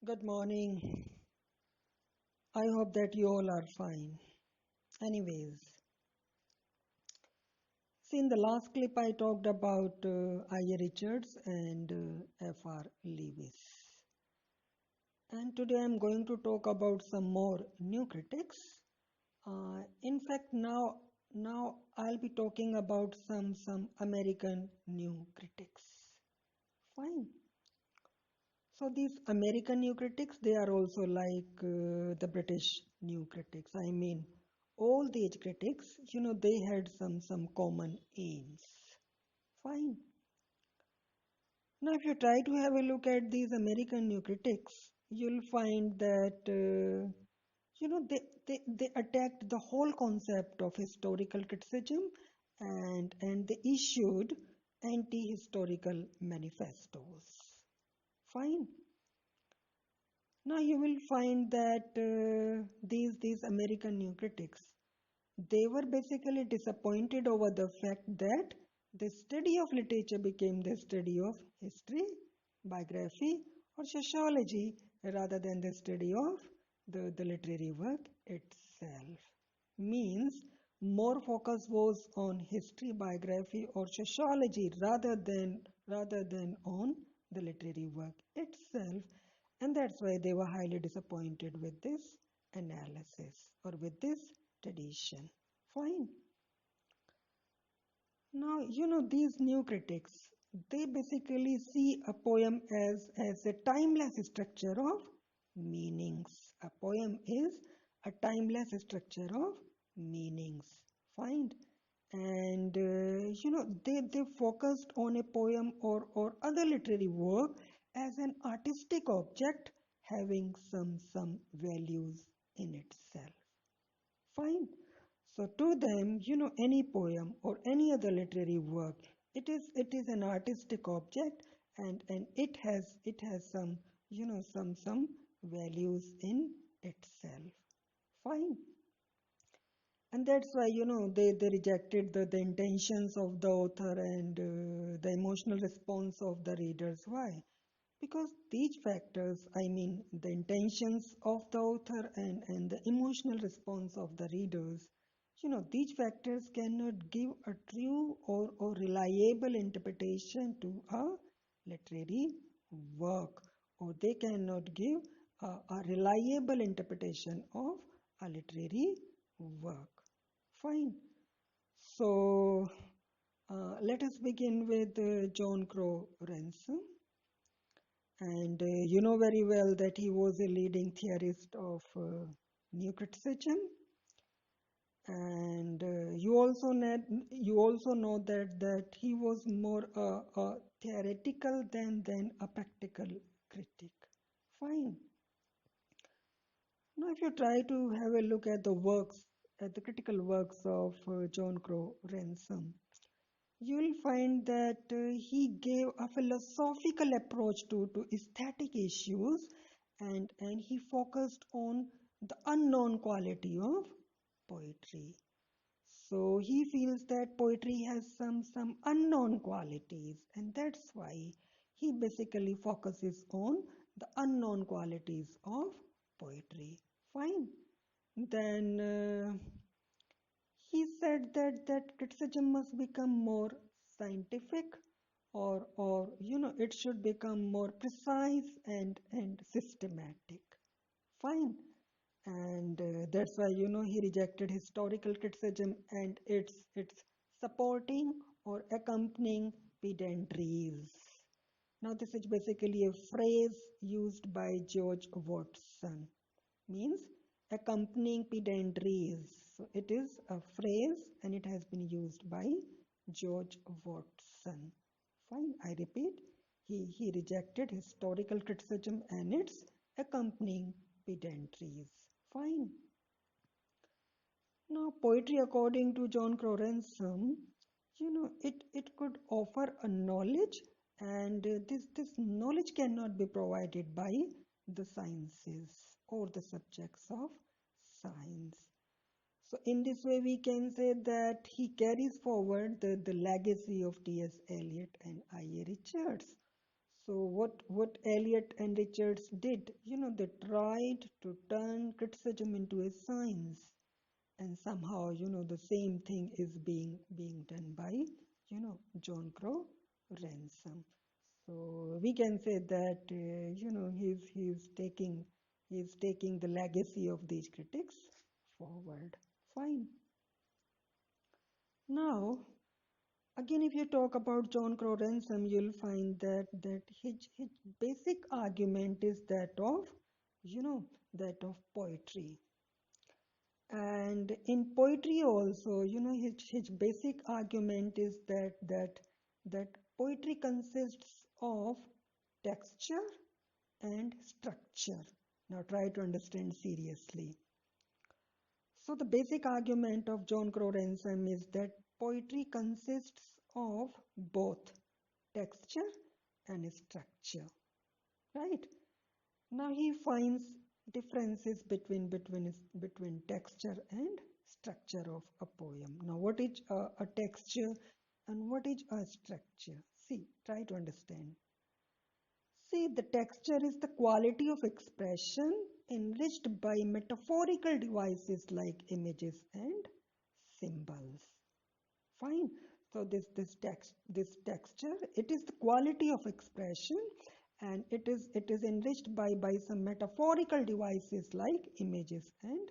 Good morning. I hope that you all are fine. Anyways, see, in the last clip, I talked about I.A. Richards and F.R. Lewis. And today I'm going to talk about some more new critics. In fact, now I'll be talking about some American new critics. Fine. So these American new critics, they are also like the British new critics. I mean, all these critics, they had some common aims. Fine. Now, if you try to have a look at these American new critics, you'll find that they attacked the whole concept of historical criticism and they issued anti-historical manifestos. Fine. Now you will find that these American new critics, they were basically disappointed over the fact that the study of literature became the study of history, biography, or sociology rather than the study of the literary work itself. Means more focus was on history, biography, or sociology rather than on the literary work itself, and that's why they were highly disappointed with this analysis or with this tradition. Fine. Now, these new critics, they basically see a poem as a timeless structure of meanings. A poem is a timeless structure of meanings. Fine. And, they focused on a poem or other literary work as an artistic object having some values in itself. Fine. So to them, any poem or any other literary work, it is an artistic object and it has some values in itself. Fine. And that's why they rejected the intentions of the author and the emotional response of the readers. Why? Because these factors, I mean the intentions of the author and the emotional response of the readers, these factors cannot give a true or reliable interpretation to a literary work, or they cannot give a reliable interpretation of a literary work. Fine. So let us begin with John Crow Ransom. And you know very well that he was a leading theorist of new criticism. And you also know that he was more a theoretical than a practical critic. Fine. Now, if you try to have a look at the works, at the critical works of John Crow Ransom, you'll find that he gave a philosophical approach to aesthetic issues and he focused on the unknown quality of poetry. So he feels that poetry has some unknown qualities, and that's why he basically focuses on the unknown qualities of poetry. Fine. Then he said that criticism must become more scientific or it should become more precise and systematic. Fine. And that's why he rejected historical criticism and its supporting or accompanying pedantries. Now this is basically a phrase used by George Watson, means accompanying pedantries. So it is a phrase and it has been used by George Watson. Fine, I repeat, he rejected historical criticism and its accompanying pedantries. Fine. Now, poetry, according to John Crow Ransom, it could offer a knowledge, and this knowledge cannot be provided by the sciences or the subjects of science. So, in this way, we can say that he carries forward the legacy of T.S. Eliot and I.A. Richards. So what Eliot and Richards did, they tried to turn criticism into a science, and somehow, the same thing is being done by, John Crow Ransom. So we can say that, he's taking the legacy of these critics forward. Fine. Now, again, if you talk about John Crow Ransom, you'll find that his basic argument is that of poetry. And in poetry also, his basic argument is that poetry consists of texture and structure. Now try to understand seriously. So the basic argument of John Crow Ransom is that poetry consists of both texture and structure, right? Now he finds differences between texture and structure of a poem. Now what is a texture and what is a structure? See, try to understand. See, the texture is the quality of expression enriched by metaphorical devices like images and symbols. Fine. So this texture, it is the quality of expression, and it is enriched by some metaphorical devices like images and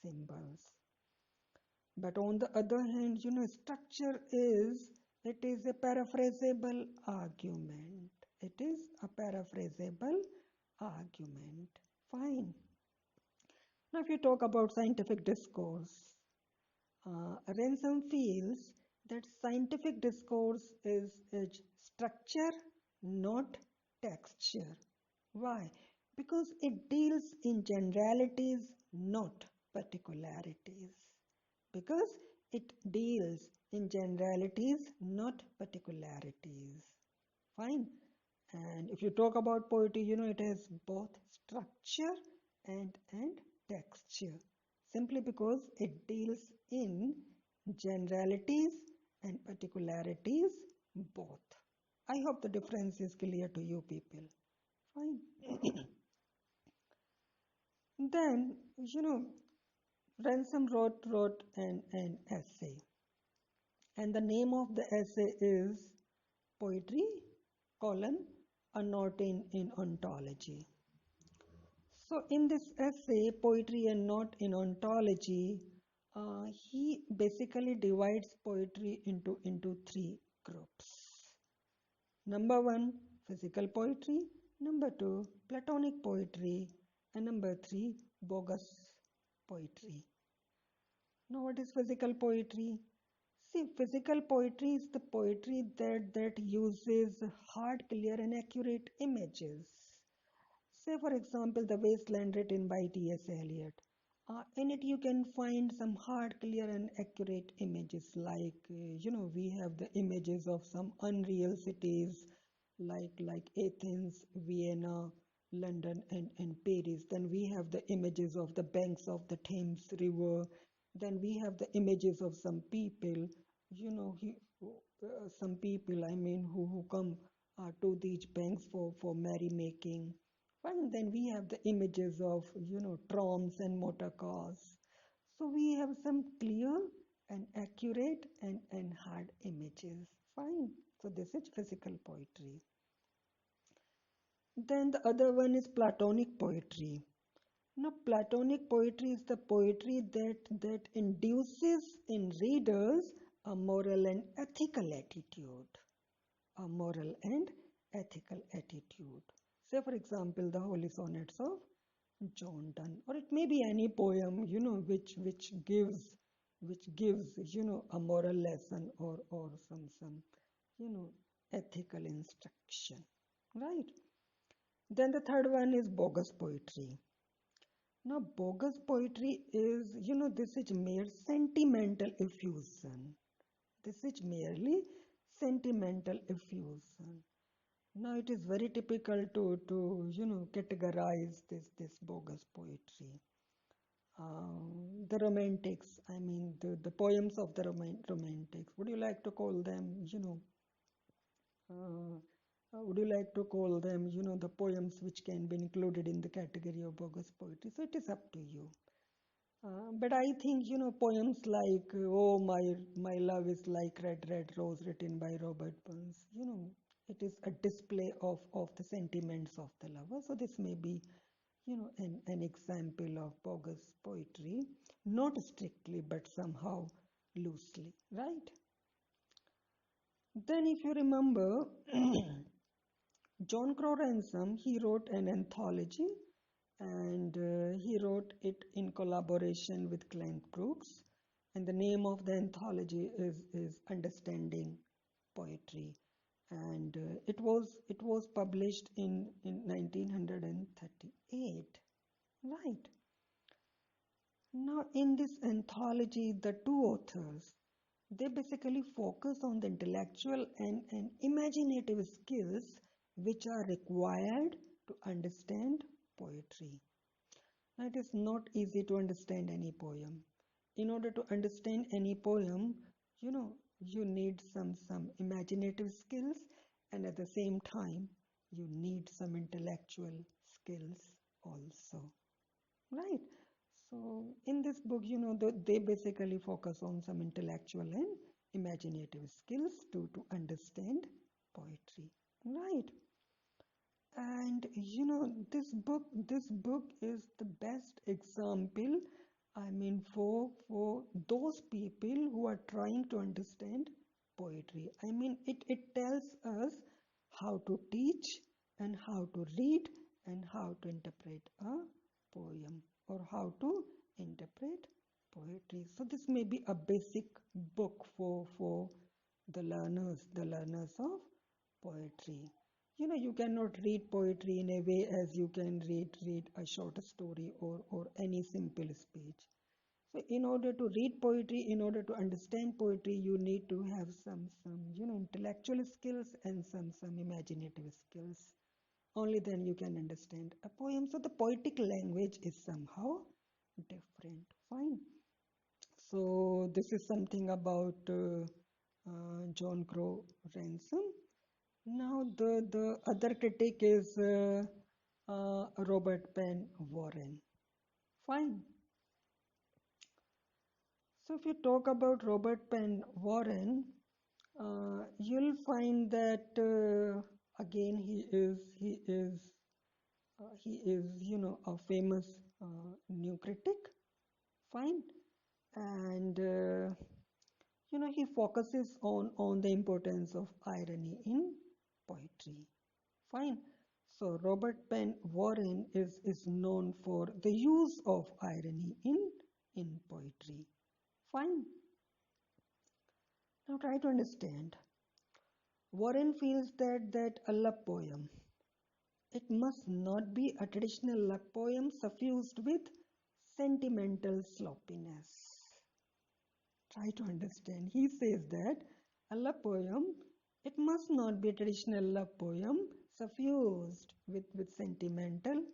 symbols. But on the other hand, structure it is a paraphrasable argument. It is a paraphrasable argument. Fine. Now, if you talk about scientific discourse, Ransom feels that scientific discourse is structure, not texture. Why? Because it deals in generalities, not particularities. Because it deals in generalities, not particularities. Fine. And if you talk about poetry, it has both structure and texture. Simply because it deals in generalities and particularities both. I hope the difference is clear to you people. Fine. Then, Ransom wrote an essay. And the name of the essay is Poetry, a Note in Ontology. So in this essay, Poetry and Not in Ontology, he basically divides poetry into three groups. Number one, physical poetry. Number two, Platonic poetry. And number three, bogus poetry. Now what is physical poetry? See, physical poetry is the poetry that uses hard, clear and accurate images. Say for example, The Wasteland written by T.S. Eliot. In it you can find some hard, clear and accurate images like, we have the images of some unreal cities like Athens, Vienna, London and Paris. Then we have the images of the banks of the Thames River. Then we have the images of some people, some people, I mean, who come to these banks for merrymaking. And then we have the images of, trams and motor cars. So we have some clear and accurate and hard images. Fine. So this is physical poetry. Then the other one is Platonic poetry. Now, Platonic poetry is the poetry that induces in readers a moral and ethical attitude. A moral and ethical attitude. Say, for example, the Holy Sonnets of John Donne, or it may be any poem, which gives a moral lesson or some ethical instruction, right? Then the third one is bogus poetry. Now, bogus poetry is, this is mere sentimental effusion. This is merely sentimental effusion. Now, it is very typical to categorize this bogus poetry. The romantics, I mean, the poems of the romantics. Would you like to call them, uh, Would you like to call them, the poems which can be included in the category of bogus poetry? So it is up to you. But I think, poems like "Oh, my love is like red, red rose," written by Robert Burns, it is a display of the sentiments of the lover. So this may be, an example of bogus poetry, not strictly, but somehow loosely, right? Then, if you remember, John Crow Ransom, he wrote an anthology and he wrote it in collaboration with Clint Brooks. And the name of the anthology is Understanding Poetry. And it was published in 1938. Right. Now, in this anthology, the two authors, they basically focus on the intellectual and imaginative skills which are required to understand poetry. Now, it is not easy to understand any poem. In order to understand any poem, you need some imaginative skills, and at the same time, you need some intellectual skills also. Right. So in this book, they basically focus on some intellectual and imaginative skills to understand poetry. Right. And this book is the best example, I mean, for those people who are trying to understand poetry. I mean, it tells us how to teach and how to read and how to interpret a poem or how to interpret poetry. So this may be a basic book for the learners of poetry. You cannot read poetry in a way as you can read a short story or any simple speech. So in order to read poetry, in order to understand poetry, you need to have some intellectual skills and some imaginative skills. Only then you can understand a poem. So the poetic language is somehow different. Fine. So this is something about John Crow Ransom. Now the other critic is Robert Penn Warren. Fine. So if you talk about Robert Penn Warren, you'll find that again he is a famous new critic. Fine. And he focuses on the importance of irony in poetry. Fine. So Robert Penn Warren is known for the use of irony in poetry. Fine. Now try to understand. Warren feels that a love poem, it must not be a traditional love poem suffused with sentimental sloppiness. Try to understand. He says that a love poem, it must not be a traditional love poem suffused with sentimental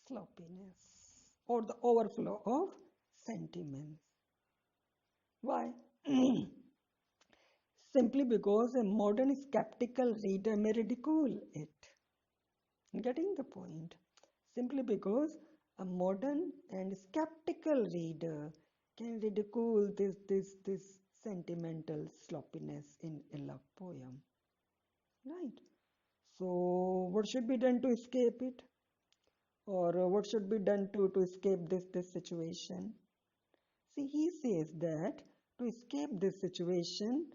sloppiness or the overflow of sentiments. Why? Simply because a modern skeptical reader may ridicule it. Getting the point? Simply because a modern and skeptical reader can ridicule this sentimental sloppiness in a love poem. Right? So what should be done to escape it? Or what should be done to escape this situation? See, he says that to escape this situation,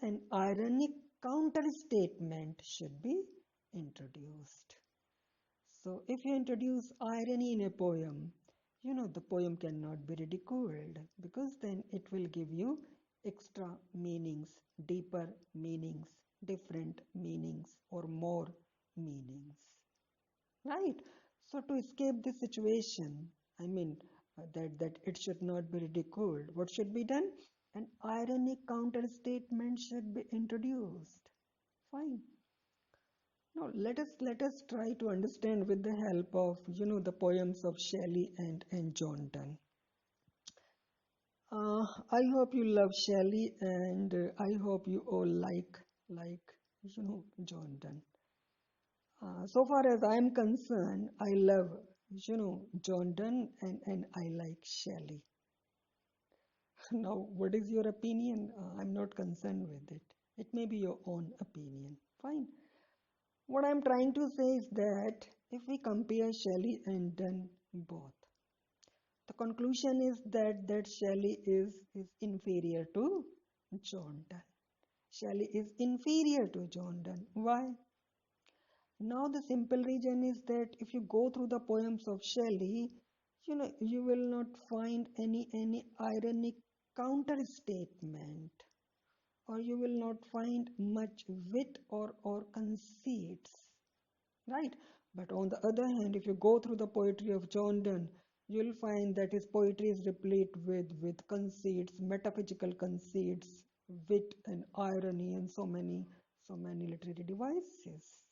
an ironic counter statement should be introduced. So if you introduce irony in a poem, the poem cannot be ridiculed because then it will give you extra meanings, deeper meanings, different meanings, or more meanings. Right? So to escape this situation, I mean that it should not be ridiculed. What should be done? An ironic counter statement should be introduced. Fine. Now let us try to understand with the help of the poems of Shelley and John Donne. I hope you love Shelley and I hope you all like John Donne. So far as I'm concerned, I love, John Donne and I like Shelley. Now, what is your opinion? I'm not concerned with it. It may be your own opinion. Fine. What I'm trying to say is that if we compare Shelley and Donne both, the conclusion is that Shelley is inferior to John Donne. Shelley is inferior to John Donne. Why? Now the simple reason is that if you go through the poems of Shelley, you will not find any ironic counter statement, or you will not find much wit or conceits, right? But on the other hand, if you go through the poetry of John Donne, you'll find that his poetry is replete with conceits, metaphysical conceits, wit and irony, and so many literary devices.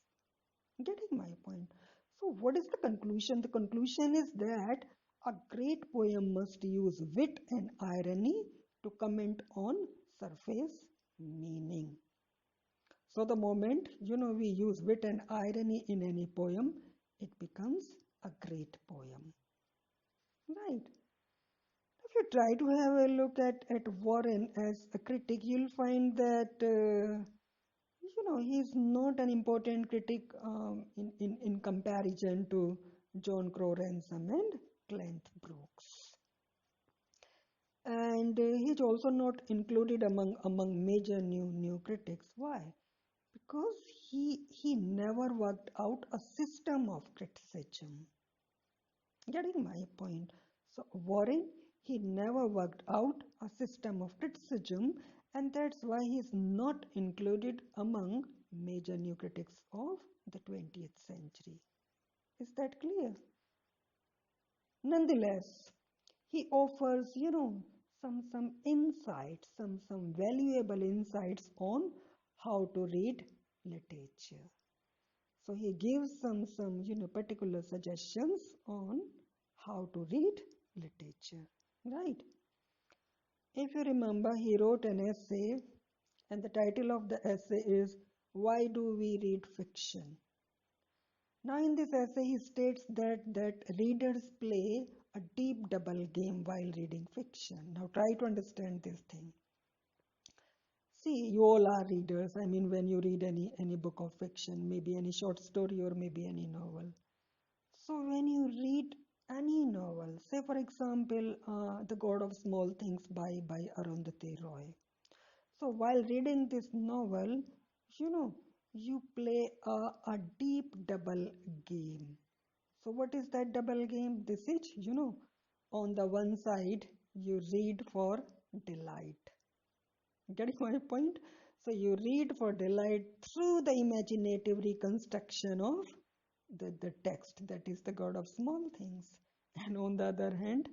Getting my point. So, what is the conclusion? The conclusion is that a great poem must use wit and irony to comment on surface meaning. So, the moment we use wit and irony in any poem, it becomes a great poem. Right? If you try to have a look at Warren as a critic, you'll find that he's not an important critic in comparison to John Crow Ransom and Clint Brooks. And he's also not included among major new critics. Why? Because he never worked out a system of criticism. Getting my point. So Warren, he never worked out a system of criticism, and that's why he's not included among major new critics of the 20th century. Is that clear? Nonetheless, he offers, some insights, some valuable insights on how to read literature. So he gives some particular suggestions on how to read literature, right? If you remember, he wrote an essay, and the title of the essay is "Why Do We Read Fiction?" Now, in this essay, he states that readers play a deep double game while reading fiction. Now, try to understand this thing. See, you all are readers. I mean, when you read any book of fiction, maybe any short story or maybe any novel. So when you read any novel, say for example, The God of Small Things by Arundhati Roy. So while reading this novel, you know, you play a deep double game. So what is that double game? This is, on the one side, you read for delight. Getting my point? So you read for delight through the imaginative reconstruction of the text, that is the God of small things. And on the other hand,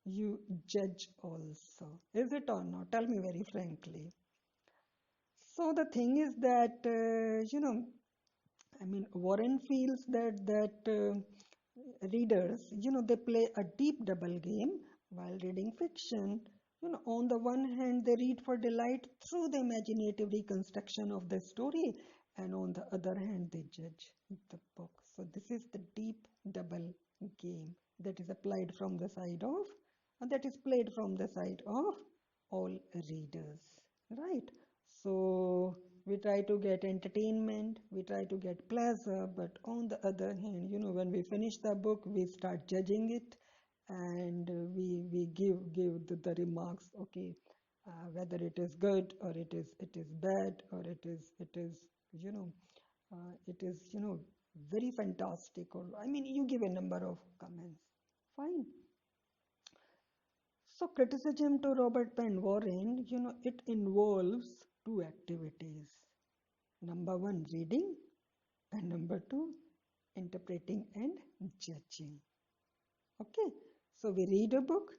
you judge also. Is it or not? Tell me very frankly. So the thing is that, I mean, Warren feels that readers, they play a deep double game while reading fiction. On the one hand, they read for delight through the imaginative reconstruction of the story, and on the other hand, they judge the book. So this is the deep double game that is applied from the side of, that is played from the side of all readers, right? So we try to get entertainment, we try to get pleasure, but on the other hand, when we finish the book, we start judging it, and we give the remarks, okay, whether it is good or it is bad, or it is you know very fantastic, or I mean, you give a number of comments. Fine. So criticism to Robert Penn Warren, it involves two activities. Number one, reading, and number two, interpreting and judging. Okay, so we read a book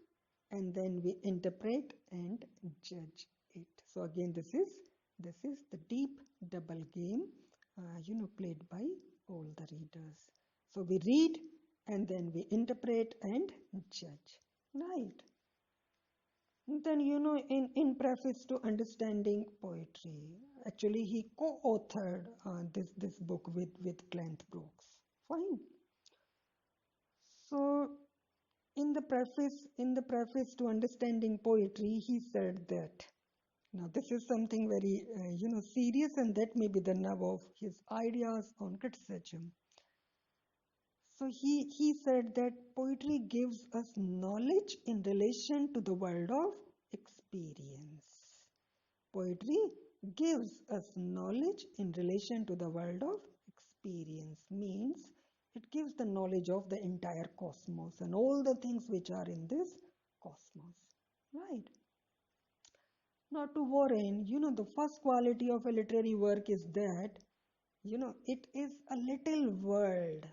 and then we interpret and judge it. So again, this is the deep double game, played by all the readers. So we read and then we interpret and judge. Right. Then, in preface to Understanding Poetry, actually he co-authored this book with Clint Brooks. Fine. So in the preface to Understanding Poetry, he said that now this is something very serious, and that may be the nub of his ideas on criticism. So he said that poetry gives us knowledge in relation to the world of experience. Poetry gives us knowledge in relation to the world of experience, means it gives the knowledge of the entire cosmos and all the things which are in this cosmos. Right. Now, to Warren, the first quality of a literary work is that, it is a little world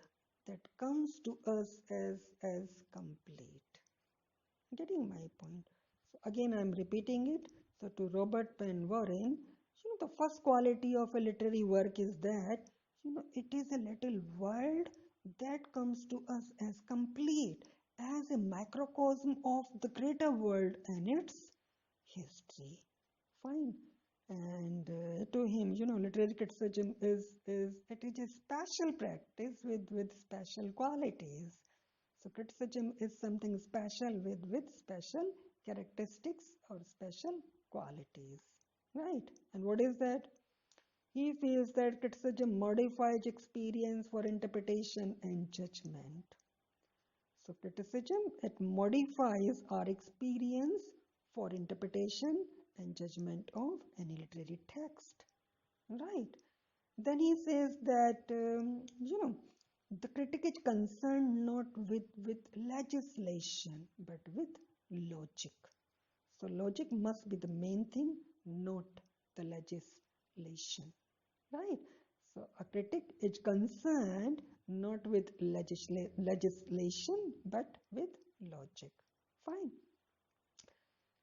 that comes to us as complete. Getting my point? So again, I'm repeating it. So to Robert Penn Warren, the first quality of a literary work is that, it is a little world that comes to us as complete, as a microcosm of the greater world and its history. Fine. And to him, literary criticism is it is a special practice with special qualities. So criticism is something special with special characteristics or special qualities. Right. And what is that? He feels that criticism modifies experience for interpretation and judgment. So criticism, it modifies our experience for interpretation and judgment of any literary text. Right. Then he says that, the critic is concerned not with legislation, but with logic. So logic must be the main thing, not the legislation. Right? So a critic is concerned not with legislation, but with logic. Fine.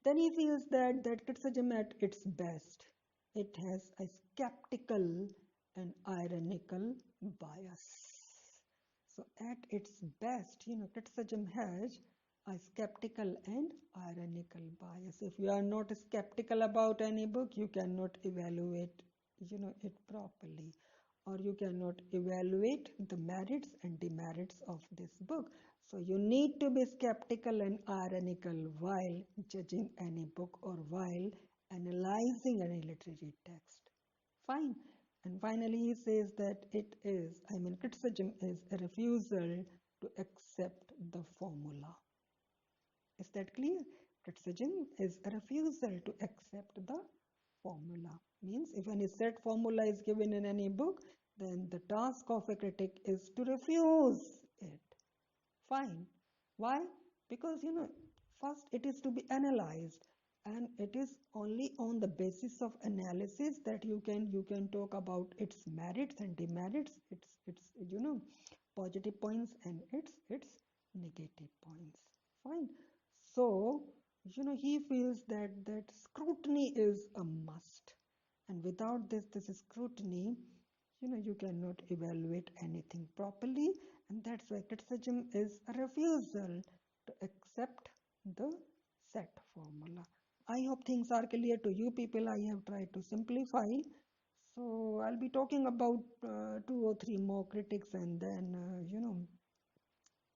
Then he feels that criticism at its best, it has a skeptical and ironical bias. So at its best, criticism has a skeptical and ironical bias. If you are not skeptical about any book, you cannot evaluate, it properly, or you cannot evaluate the merits and demerits of this book. So you need to be skeptical and ironical while judging any book or while analyzing any literary text. Fine. And finally, he says that criticism is a refusal to accept the formula. Is that clear? Criticism is a refusal to accept the formula. Means if any set formula is given in any book, then the task of a critic is to refuse it. Fine. Why? Because first it is to be analyzed, and it is only on the basis of analysis that you can talk about its merits and demerits, its positive points and its negative points. Fine. So he feels that scrutiny is a must, and without this scrutiny, you cannot evaluate anything properly, and that's why criticism is a refusal to accept the set formula. I hope things are clear to you people. I have tried to simplify. So I'll be talking about two or three more critics, and then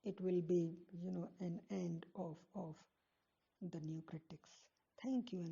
it will be an end of the new critics. Thank you.